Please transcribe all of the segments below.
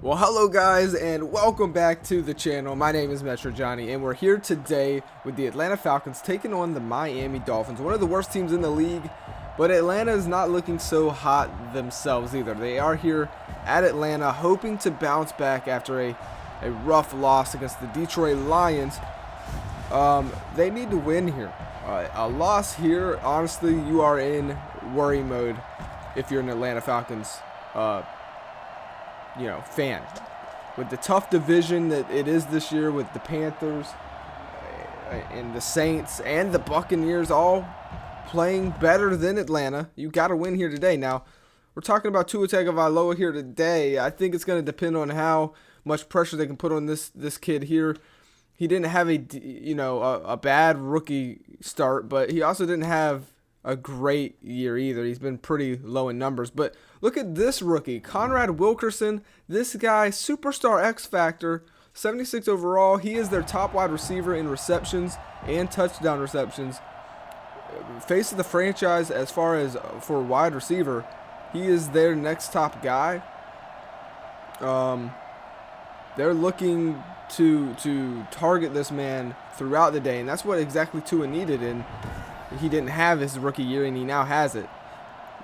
Well, hello guys, and welcome back to the channel. My name is MetroJohnny, and we're here today with the Atlanta Falcons taking on the Miami Dolphins, one of the worst teams in the league. But Atlanta is not looking so hot themselves either. They are here at Atlanta hoping to bounce back after a rough loss against the Detroit Lions. They need to win here. A loss here, honestly, you are in worry mode if you're an Atlanta Falcons fan. With the tough division that it is this year with the Panthers and the Saints and the Buccaneers all playing better than Atlanta, you got to win here today. Now, we're talking about Tua Tagovailoa here today. I think it's going to depend on how much pressure they can put on this kid here. He didn't have a bad rookie start, but he also didn't have a great year either. He's been pretty low in numbers. But look at this rookie, Conrad Wilkerson. This guy, superstar X Factor, 76 overall. He is their top wide receiver in receptions and touchdown receptions. Face of the franchise as far as for wide receiver, he is their next top guy. They're looking to target this man throughout the day, and that's what exactly Tua needed, and he didn't have his rookie year, and he now has it.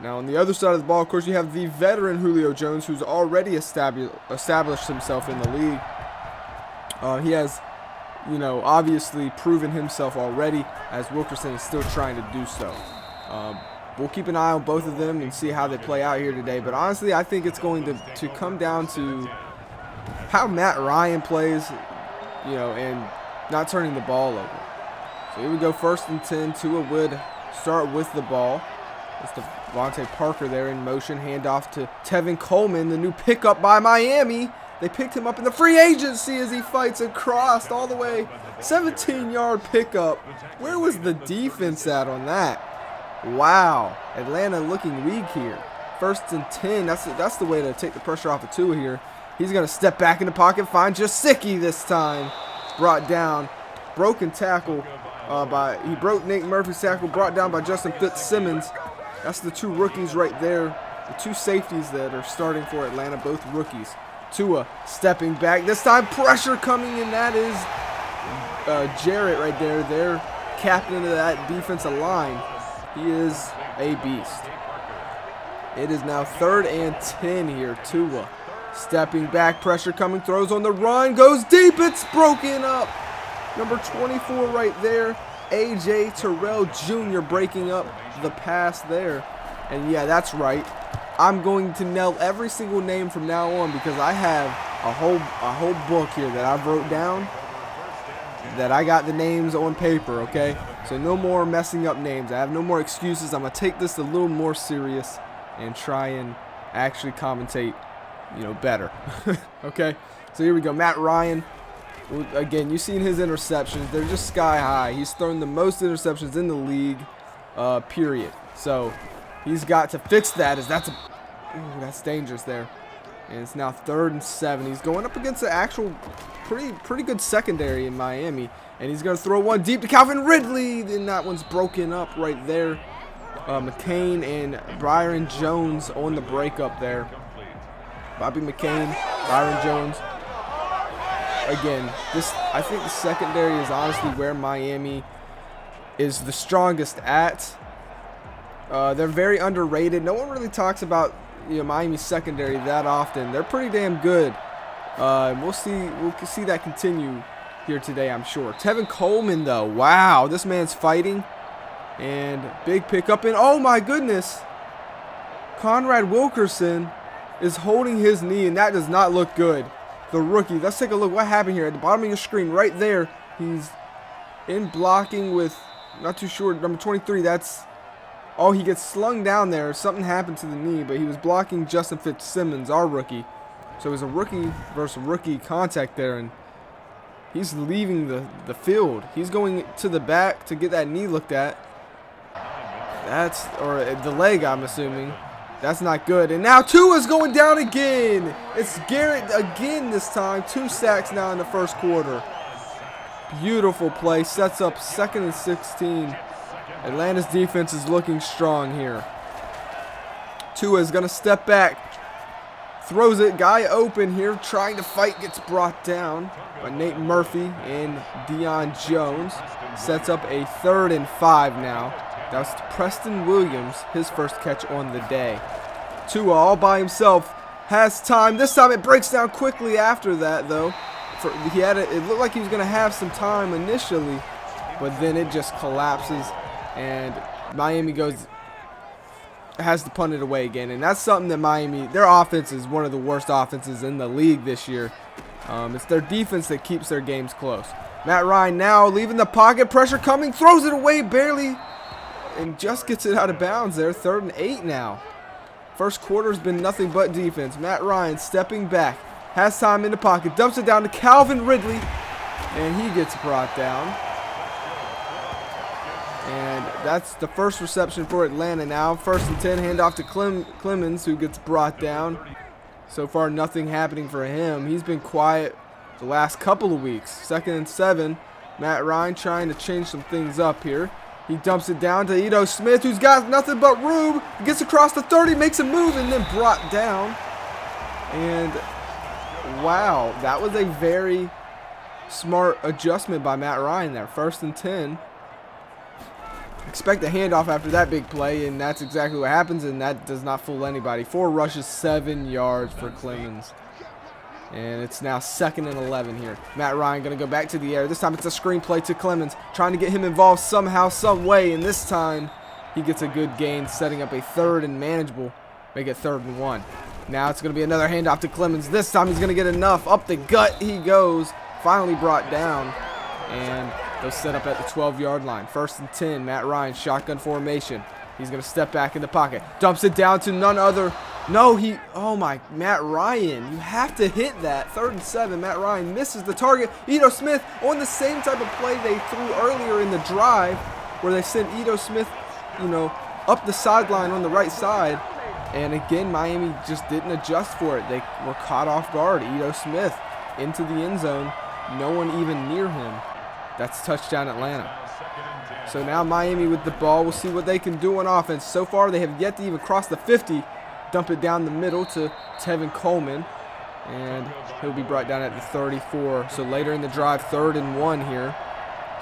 Now, on the other side of the ball, of course, you have the veteran Julio Jones, who's already established himself in the league. He has, obviously proven himself already, as Wilkerson is still trying to do so. We'll keep an eye on both of them and see how they play out here today. But honestly, I think it's going to come down to how Matt Ryan plays, and not turning the ball over. So here we go, 1st and 10. Tua would start with the ball. It's Devontae Parker there in motion. Handoff to Tevin Coleman, the new pickup by Miami. They picked him up in the free agency as he fights across all the way. 17-yard pickup. Where was the defense at on that? Wow. Atlanta looking weak here. 1st and 10. That's the way to take the pressure off of Tua here. He's going to step back in the pocket, find Jasicki this time. Brought down. Broken tackle. He broke Nate Murphy's tackle, brought down by Justin Fitzsimmons. That's the two rookies right there. The two safeties that are starting for Atlanta, both rookies. Tua stepping back. This time pressure coming in. That is Jarrett right there. Their captain of that defensive line. He is a beast. It is now 3rd and 10 here. Tua stepping back. Pressure coming. Throws on the run. Goes deep. It's broken up. Number 24 right there, A.J. Terrell Jr. breaking up the pass there. And yeah, that's right. I'm going to nail every single name from now on because I have a whole book here that I wrote down that I got the names on paper, okay? So no more messing up names. I have no more excuses. I'm going to take this a little more serious and try and actually commentate, better. Okay? So here we go. Matt Ryan. Again, you've seen his interceptions. They're just sky high. He's thrown the most interceptions in the league, period. So he's got to fix that. That's dangerous there. And it's now 3rd and 7. He's going up against the actual pretty good secondary in Miami. And he's going to throw one deep to Calvin Ridley. And that one's broken up right there. McCain and Byron Jones on the breakup there. Bobby McCain, Byron Jones. Again, I think the secondary is honestly where Miami is the strongest at. They're very underrated. No one really talks about Miami's secondary that often. They're pretty damn good. We'll see that continue here today, I'm sure. Tevin Coleman, though, wow, this man's fighting, and big pickup. And oh my goodness, Conrad Wilkerson is holding his knee, and that does not look good. The rookie. Let's take a look. What happened here at the bottom of your screen right there? He's in blocking with, not too sure, number 23. He gets slung down there. Something happened to the knee, but he was blocking Justin Fitzsimmons, our rookie. So it was a rookie versus rookie contact there, and he's leaving the field. He's going to the back to get that knee looked at. Or the leg, I'm assuming. That's not good. And now Tua's going down again. It's Garrett again this time. 2 sacks now in the 1st quarter. Beautiful play. Sets up 2nd and 16. Atlanta's defense is looking strong here. Tua is going to step back. throws it. Guy open here, trying to fight, gets brought down by Nate Murphy and Deion Jones. Sets up a 3rd and 5 now. That was Preston Williams, his first catch on the day. Tua all by himself, has time. This time it breaks down quickly after that, though. It looked like he was going to have some time initially, but then it just collapses, and Miami has to punt it away again. And that's something that Miami, their offense is one of the worst offenses in the league this year. It's their defense that keeps their games close. Matt Ryan now leaving the pocket, pressure coming, throws it away barely, and just gets it out of bounds there. 3rd and 8 now. First quarter's been nothing but defense. Matt Ryan stepping back, has time in the pocket, dumps it down to Calvin Ridley, and he gets brought down. And that's the first reception for Atlanta now. 1st and 10, handoff to Clemens, who gets brought down. So far, nothing happening for him. He's been quiet the last couple of weeks. 2nd and 7, Matt Ryan trying to change some things up here. He dumps it down to Ito Smith, who's got nothing but room. He gets across the 30, makes a move, and then brought down. And wow, that was a very smart adjustment by Matt Ryan there. 1st and 10. Expect a handoff after that big play, and that's exactly what happens, and that does not fool anybody. 4 rushes, 7 yards for Clemens. And it's now 2nd and 11 here. Matt Ryan going to go back to the air. This time it's a screen play to Clemens, trying to get him involved somehow, some way. And this time he gets a good gain, setting up a 3rd and manageable. Make it 3rd and 1. Now it's going to be another handoff to Clemens. This time he's going to get enough. Up the gut he goes. Finally brought down. And they'll set up at the 12-yard line. 1st and 10. Matt Ryan, shotgun formation. He's going to step back in the pocket. Dumps it down to none other. Oh my, Matt Ryan. You have to hit that. 3rd and 7. Matt Ryan misses the target. Ito Smith on the same type of play they threw earlier in the drive, where they sent Ito Smith, up the sideline on the right side. And again, Miami just didn't adjust for it. They were caught off guard. Ito Smith into the end zone. No one even near him. That's touchdown Atlanta. So now Miami with the ball. We'll see what they can do on offense. So far, they have yet to even cross the 50. Dump it down the middle to Tevin Coleman. And he'll be brought down at the 34. So later in the drive, 3rd and 1 here.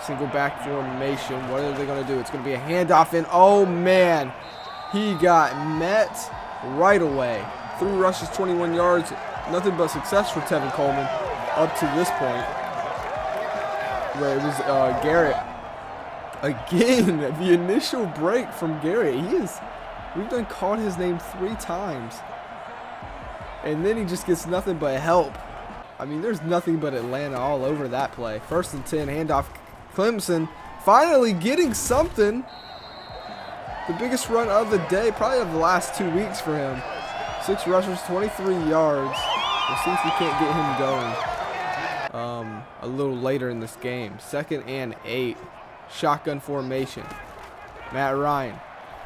Single back formation. What are they going to do? It's going to be a handoff in. Oh, man. He got met right away. 3 rushes, 21 yards. Nothing but success for Tevin Coleman up to this point, where it was Garrett. Again, the initial break from Garrett. We've done called his name 3 times. And then he just gets nothing but help. I mean, there's nothing but Atlanta all over that play. 1st and 10, handoff Clemson. Finally getting something. The biggest run of the day, probably of the last 2 weeks for him. 6 rushes, 23 yards. We'll see if we can't get him going a little later in this game. 2nd and 8. Shotgun formation. Matt Ryan.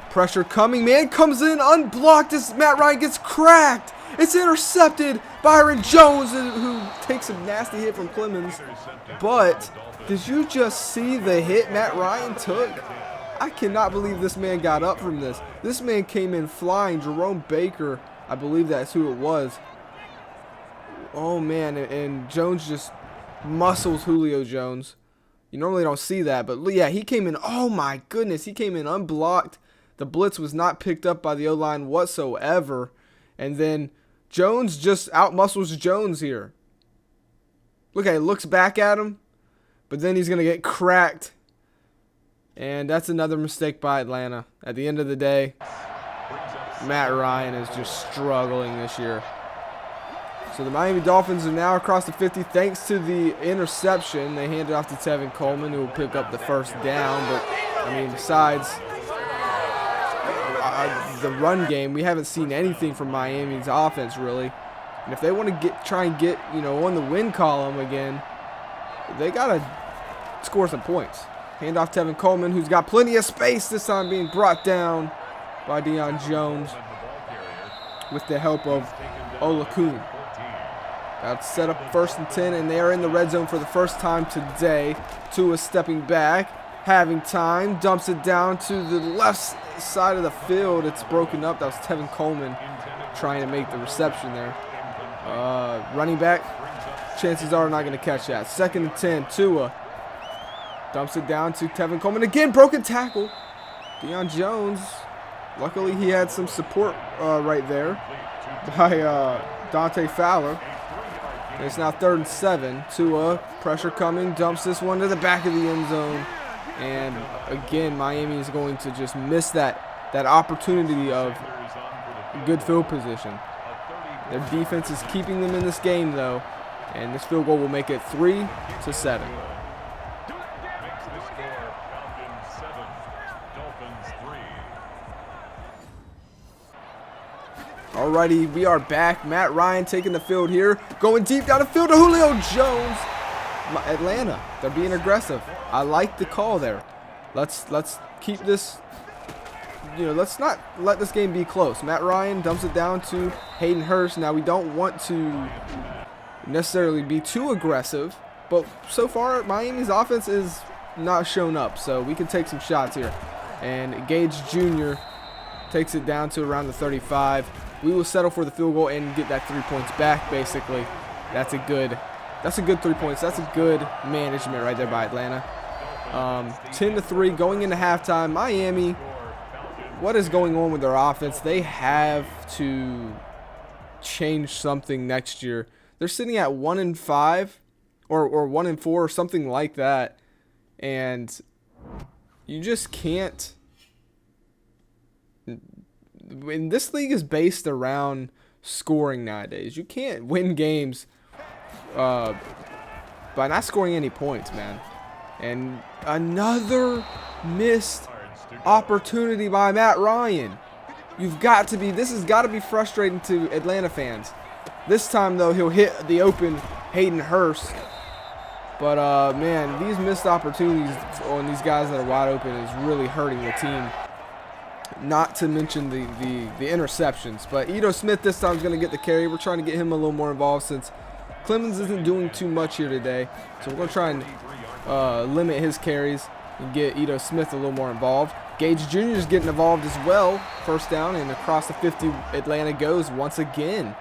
Pressure coming. Man comes in unblocked as Matt Ryan gets cracked. It's intercepted. Byron Jones, who takes a nasty hit from Clemens. But did you just see the hit Matt Ryan took? I cannot believe this man got up from this. This man came in flying. Jerome Baker, I believe that's who it was. Oh, man. And Jones just muscles Julio Jones. You normally don't see that. But, yeah, he came in. Oh, my goodness. He came in unblocked. The blitz was not picked up by the O-line whatsoever. And then Jones just outmuscles Jones here. Look at it. Looks back at him. But then he's going to get cracked. And that's another mistake by Atlanta. At the end of the day, Matt Ryan is just struggling this year. So the Miami Dolphins are now across the 50 thanks to the interception. They hand it off to Tevin Coleman, who will pick up the 1st down. But, I mean, besides the run game, we haven't seen anything from Miami's offense, really. And if they want to try and get, on the win column again, they got to score some points. Hand off Tevin Coleman, who's got plenty of space, this time being brought down by Deion Jones with the help of Olakun. That's set up 1st and 10, and they are in the red zone for the first time today. Tua stepping back, having time, dumps it down to the left side of the field. It's broken up. That was Tevin Coleman trying to make the reception there. Running back, chances are not going to catch that. 2nd and 10, Tua dumps it down to Tevin Coleman. Again, broken tackle. Deion Jones, luckily he had some support right there by Dante Fowler. And it's now 3rd and 7. Tua, pressure coming, dumps this one to the back of the end zone. And again, Miami is going to just miss that opportunity of good field position. Their defense is keeping them in this game, though, and this field goal will make it 3-7. Alrighty, we are back. Matt Ryan taking the field here, going deep down the field to Julio Jones. Atlanta, they're being aggressive. I like the call there. Let's keep this. Let's not let this game be close. Matt Ryan dumps it down to Hayden Hurst. Now, we don't want to necessarily be too aggressive, but so far, Miami's offense is not shown up, so we can take some shots here. And Gage Jr. takes it down to around the 35. We will settle for the field goal and get that 3 points back, basically. That's a good 3 points. That's a good management right there by Atlanta. 10-3 going into halftime. Miami, what is going on with their offense? They have to change something next year. They're sitting at 1-5 or 1-4 or something like that, and you just can't. When this league is based around scoring nowadays, you can't win games by not scoring any points, man. And another missed opportunity by Matt Ryan. This has got to be frustrating to Atlanta fans. This time, though, he'll hit the open Hayden Hurst. But, man, these missed opportunities on these guys that are wide open is really hurting the team. Not to mention the interceptions. But Ito Smith this time is going to get the carry. We're trying to get him a little more involved since Clemens isn't doing too much here today. So we're going to try and limit his carries and get Ito Smith a little more involved. Gage Jr. is getting involved as well. 1st down, and across the 50, Atlanta goes once again.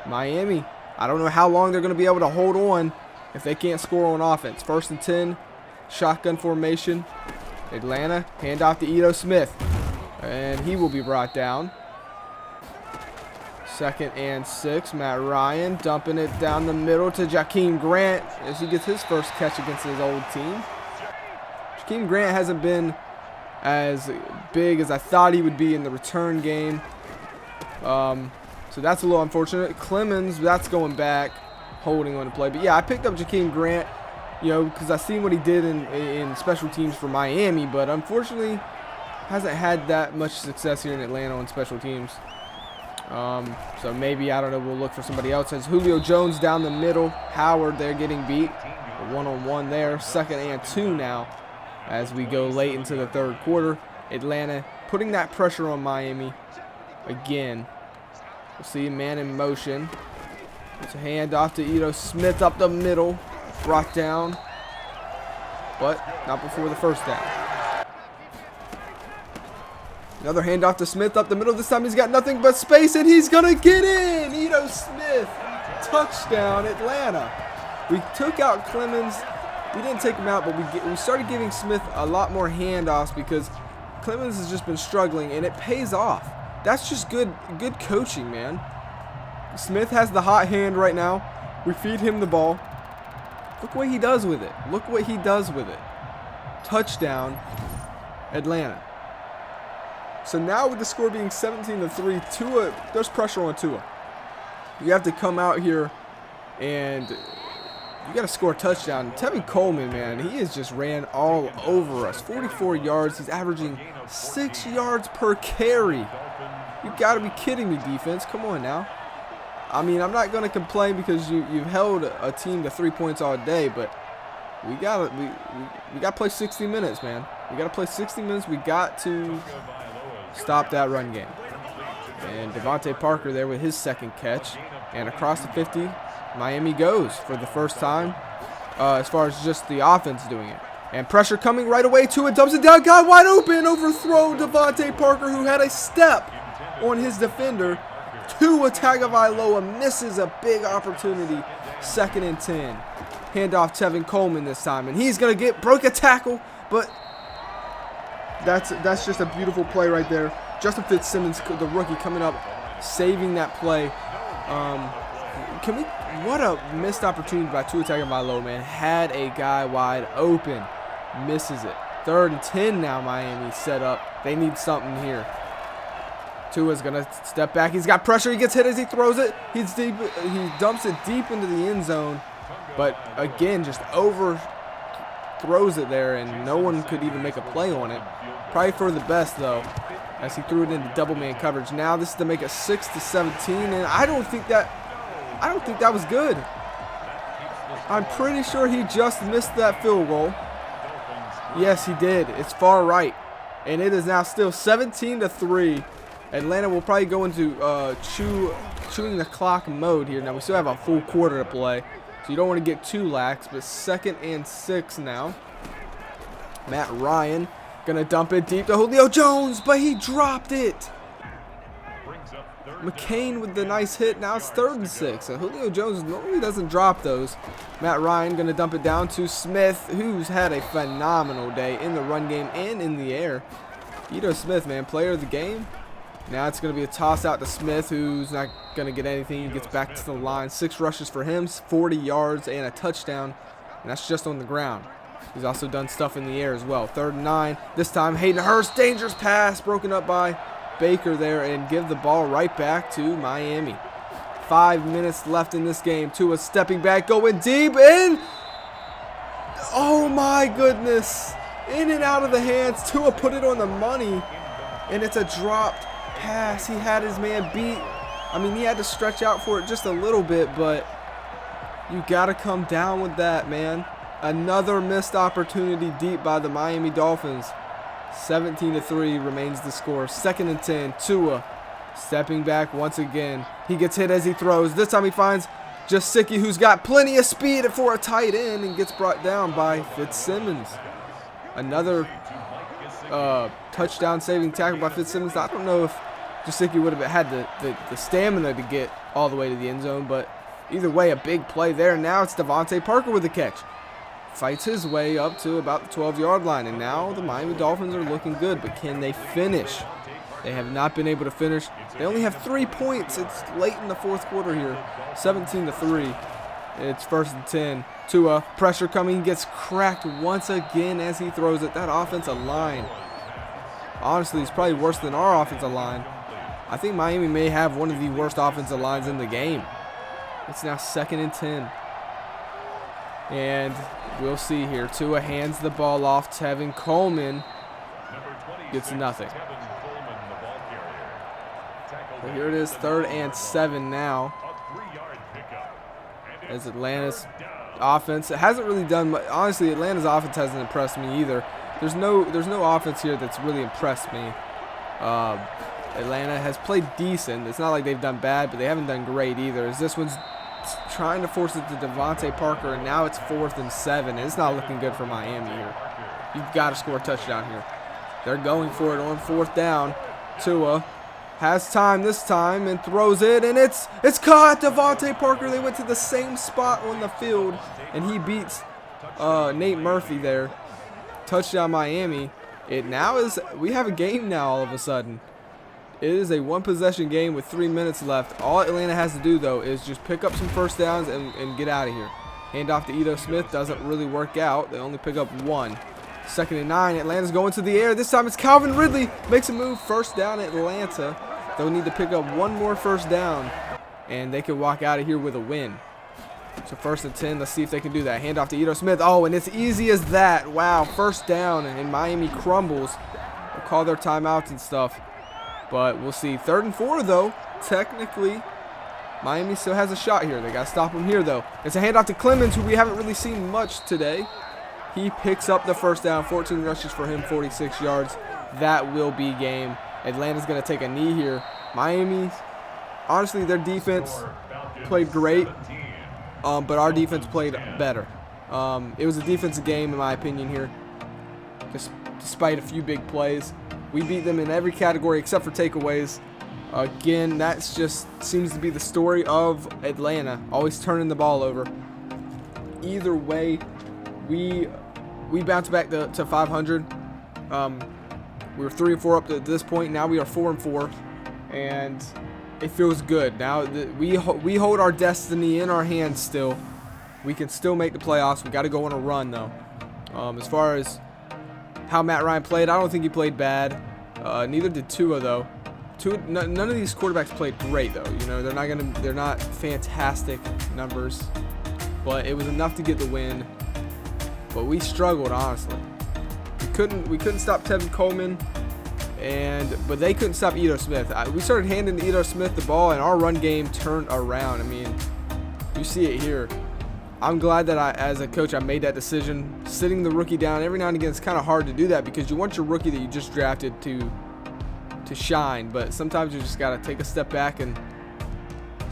Miami, I don't know how long they're going to be able to hold on if they can't score on offense. 1st and 10, shotgun formation. Atlanta, handoff to Ito Smith, and he will be brought down. 2nd and 6, Matt Ryan dumping it down the middle to Jakeem Grant as he gets his first catch against his old team. Jakeem Grant hasn't been as big as I thought he would be in the return game. So that's a little unfortunate. Clemens, that's going back, holding on the play. But yeah, I picked up Jakeem Grant, because I seen what he did in special teams for Miami, but unfortunately hasn't had that much success here in Atlanta on special teams. So maybe, I don't know, we'll look for somebody else. As Julio Jones down the middle, Howard there getting beat. A one-on-one there. 2nd and 2 now as we go late into the 3rd quarter. Atlanta putting that pressure on Miami again. We'll see a man in motion. It's a handoff to Ito Smith up the middle. Brought down, but not before the 1st down. Another handoff to Smith up the middle. This time he's got nothing but space, and he's going to get in. Ito Smith, touchdown, Atlanta. We took out Clemens. We didn't take him out, but we started giving Smith a lot more handoffs because Clemens has just been struggling, and it pays off. That's just good coaching, man. Smith has the hot hand right now. We feed him the ball. Look what he does with it. Look what he does with it. Touchdown, Atlanta. So now with the score being 17-3, Tua, there's pressure on Tua. You have to come out here and you got to score a touchdown. Tevin Coleman, man, he has just ran all over us. 44 yards. He's averaging 6 yards per carry. You got to be kidding me, defense. Come on now. I mean, I'm not going to complain because you've held a team to 3 points all day, but we got to play 60 minutes, man. We got to play 60 minutes. We got to stop that run game. And Devontae Parker there with his 2nd catch. And across the 50, Miami goes for the 1st time as far as just the offense doing it. And pressure coming right away to it. Dumps it down. Guy wide open. Overthrow Devontae Parker, who had a step on his defender. Tua Tagovailoa misses a big opportunity. 2nd and 10. Handoff Tevin Coleman this time, and he's gonna break a tackle, but that's just a beautiful play right there. Justin Fitzsimmons, the rookie, coming up, saving that play. What a missed opportunity by Tua Tagovailoa, man. Had a guy wide open, misses it. 3rd and 10 now. Miami set up. They need something here. Tua's gonna step back. He's got pressure. He gets hit as he throws it. He's deep. He dumps it deep into the end zone, but again, just overthrows it there, and no one could even make a play on it. Probably for the best though, as he threw it into double man coverage. Now this is to make it 6-17, and I don't think that was good. I'm pretty sure he just missed that field goal. Yes, he did. It's far right, and it is now still 17-3. Atlanta will probably go into chewing the clock mode here. Now we still have a full quarter to play, so you don't want to get too lax. But 2nd and 6 now. Matt Ryan gonna dump it deep to Julio Jones, but he dropped it. McCain with the nice hit. Now it's 3rd and 6. So Julio Jones normally doesn't drop those. Matt Ryan gonna dump it down to Smith, who's had a phenomenal day in the run game and in the air. Ito Smith, man, player of the game. Now it's going to be a toss out to Smith, who's not going to get anything. He gets back to the line. 6 rushes for him, 40 yards and a touchdown. And that's just on the ground. He's also done stuff in the air as well. 3rd and 9. This time Hayden Hurst, dangerous pass, broken up by Baker there, and give the ball right back to Miami. 5 minutes left in this game. Tua stepping back, going deep, and oh my goodness. In and out of the hands. Tua put it on the money, and it's a dropped pass. He had his man beat. I mean, he had to stretch out for it just a little bit, but you got to come down with that, man. Another missed opportunity deep by the Miami Dolphins. 17-3 remains the score. 2nd and 10. Tua stepping back once again. He gets hit as he throws. This time he finds Gesicki, who's got plenty of speed for a tight end, and gets brought down by Fitzsimmons. Another touchdown saving tackle by Fitzsimmons. I don't know if Gesicki would have had the stamina to get all the way to the end zone, but either way, a big play there. Now it's Devontae Parker with the catch. Fights his way up to about the 12-yard line, and now the Miami Dolphins are looking good, but can they finish? They have not been able to finish. They only have 3 points. It's late in the 4th quarter here. 17-3. It's 1st and 10. Tua, pressure coming. He gets cracked once again as he throws it. That offensive line, honestly, is probably worse than our offensive line. I think Miami may have one of the worst offensive lines in the game. It's now 2nd and 10. And we'll see here. Tua hands the ball off. Tevin Coleman gets nothing. So here it is, 3rd and 7 now. As Atlanta's offense, it hasn't really done much. Honestly, Atlanta's offense hasn't impressed me either. There's no offense here that's really impressed me. Atlanta has played decent. It's not like they've done bad, but they haven't done great either. As this one's trying to force it to Devontae Parker, and now it's 4th and 7, and it's not looking good for Miami here. You've got to score a touchdown here. They're going for it on 4th down. Tua has time this time and throws it, and it's caught. Devontae Parker, they went to the same spot on the field, and he beats Nate Murphy there. Touchdown Miami. We have a game now all of a sudden. It is a 1-possession game with 3 minutes left. All Atlanta has to do, though, is just pick up some first downs and get out of here. Handoff to Ito Smith doesn't really work out. They only pick up 1. 2nd and 9. Atlanta's going to the air. This time it's Calvin Ridley. Makes a move. 1st down Atlanta. They'll need to pick up 1 more first down, and they can walk out of here with a win. So 1st and 10. Let's see if they can do that. Handoff to Ito Smith. Oh, and it's easy as that. Wow. 1st down, and Miami crumbles. They'll call their timeouts and stuff. But we'll see. 3rd and 4, though. Technically, Miami still has a shot here. They got to stop him here, though. It's a handoff to Clemens, who we haven't really seen much today. He picks up the 1st down. 14 rushes for him, 46 yards. That will be game. Atlanta's going to take a knee here. Miami, honestly, their defense played great, but our defense played better. It was a defensive game, in my opinion, here, despite a few big plays. We beat them in every category except for takeaways. Again, that's just seems to be the story of Atlanta, always turning the ball over. Either way, we bounced back to 500. We were 3-4 up to this point. Now we are 4-4, and it feels good. Now we hold our destiny in our hands still. We can still make the playoffs. We got to go on a run though. As far as how Matt Ryan played, I don't think he played bad. Neither did Tua though. None of these quarterbacks played great though. You know, they're not fantastic numbers, but it was enough to get the win. But we struggled, honestly. We couldn't stop Tevin Coleman, but they couldn't stop Ito Smith. We started handing Ito Smith the ball, and our run game turned around. I mean, you see it here. I'm glad that as a coach, I made that decision. Sitting the rookie down every now and again, it's kind of hard to do that because you want your rookie that you just drafted to shine, but sometimes you just got to take a step back and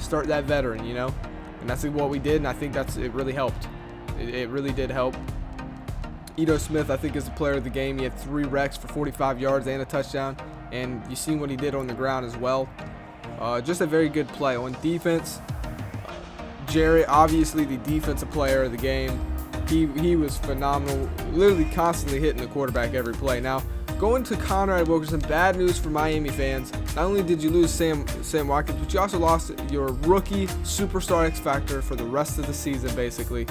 start that veteran, you know? And that's what we did, and I think it really helped. It really did help. Ito Smith, I think, is the player of the game. He had 3 wrecks for 45 yards and a touchdown, and you've seen what he did on the ground as well. Just a very good play. On defense, Jarrett, obviously the defensive player of the game. He was phenomenal, literally constantly hitting the quarterback every play. Now, going to Conrad Wilkerson, bad news for Miami fans. Not only did you lose Sam Watkins, but you also lost your rookie superstar X Factor for the rest of the season, basically.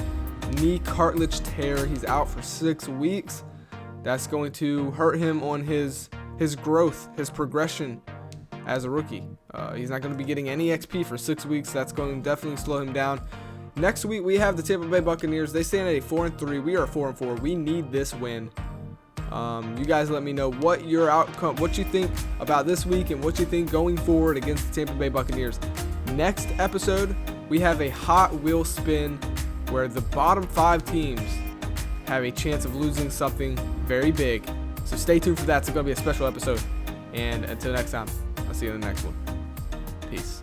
Knee cartilage tear. He's out for 6 weeks. That's going to hurt him on his growth, his progression as a rookie. He's not going to be getting any XP for 6 weeks. That's going to definitely slow him down. Next week, we have the Tampa Bay Buccaneers. They stand at a 4-3. We are 4-4. We need this win. You guys let me know what you think about this week and what you think going forward against the Tampa Bay Buccaneers. Next episode, we have a hot wheel spin where the bottom 5 teams have a chance of losing something very big. So stay tuned for that. It's going to be a special episode. And until next time, I'll see you in the next one. Peace.